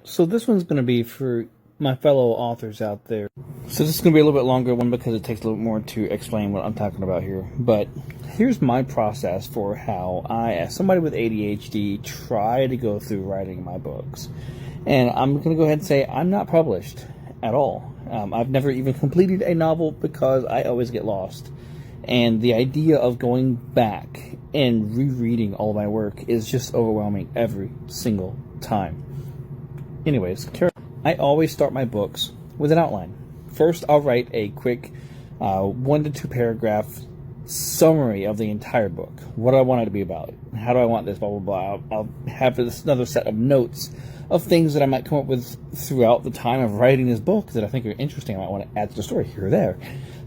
So this one's going to be for my fellow authors out there. So this is going to be a little bit longer one because it takes a little more to explain what I'm talking about here. But here's my process for how I, as somebody with ADHD, try to go through writing my books. And I'm going to go ahead and say I'm not published at all. I've never even completed a novel because I always get lost. And the idea of going back and rereading all of my work is just overwhelming every single time. Anyways, I always start my books with an outline. First, I'll write a quick 1 to 2 paragraph summary of the entire book. What do I want it to be about? How do I want this? Blah, blah, blah. I'll have this another set of notes of things that I might come up with throughout the time of writing this book that I think are interesting. I might want to add to the story here or there.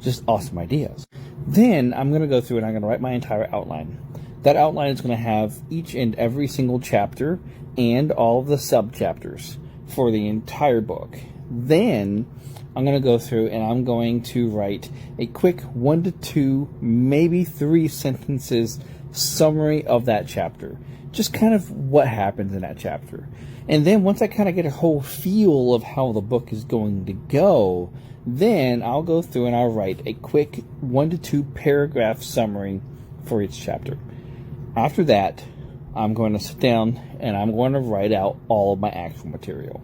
Just awesome ideas. Then I'm going to go through and I'm going to write my entire outline. That outline is going to have each and every single chapter and all of the sub-chapters for the entire book. Then I'm going to go through and I'm going to write a quick 1 to 2, maybe 3 sentences summary of that chapter. Just kind of what happens in that chapter. And then once I kind of get a whole feel of how the book is going to go, then I'll go through and I'll write a quick 1 to 2 paragraph summary for each chapter. After that, I'm going to sit down and I'm going to write out all of my actual material.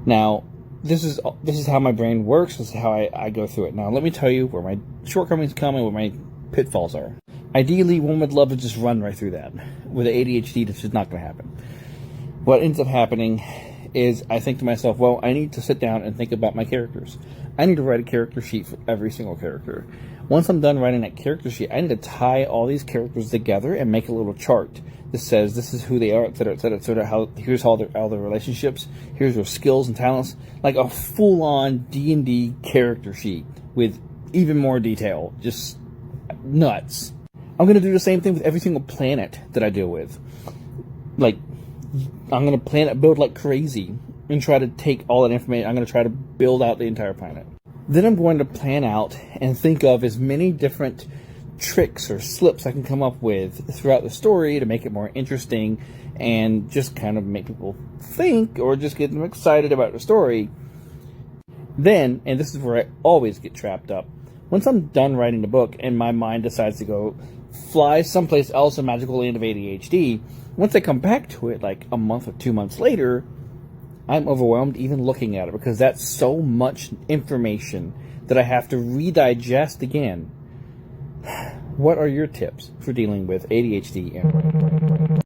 Now, this is how my brain works. This is how I go through it. Now, let me tell you where my shortcomings come and where my pitfalls are. Ideally, one would love to just run right through that. With ADHD, this is not going to happen. What ends up happening is I think to myself, well, I need to sit down and think about my characters. I need to write a character sheet for every single character. Once I'm done writing that character sheet, I need to tie all these characters together and make a little chart that says this is who they are, etc., etc., etc. Here's all their relationships. Here's their skills and talents. Like a full-on D&D character sheet with even more detail. Just nuts. I'm going to do the same thing with every single planet that I deal with. Like, I'm going to planet build like crazy and try to take all that information. I'm going to try to build out the entire planet. Then I'm going to plan out and think of as many different tricks or slips I can come up with throughout the story to make it more interesting and just kind of make people think or just get them excited about the story. Then, and this is where I always get trapped up, once I'm done writing the book and my mind decides to go fly someplace else in magical land of ADHD, once I come back to it like a month or 2 months later, I'm overwhelmed even looking at it because that's so much information that I have to redigest again. What are your tips for dealing with ADHD and writing?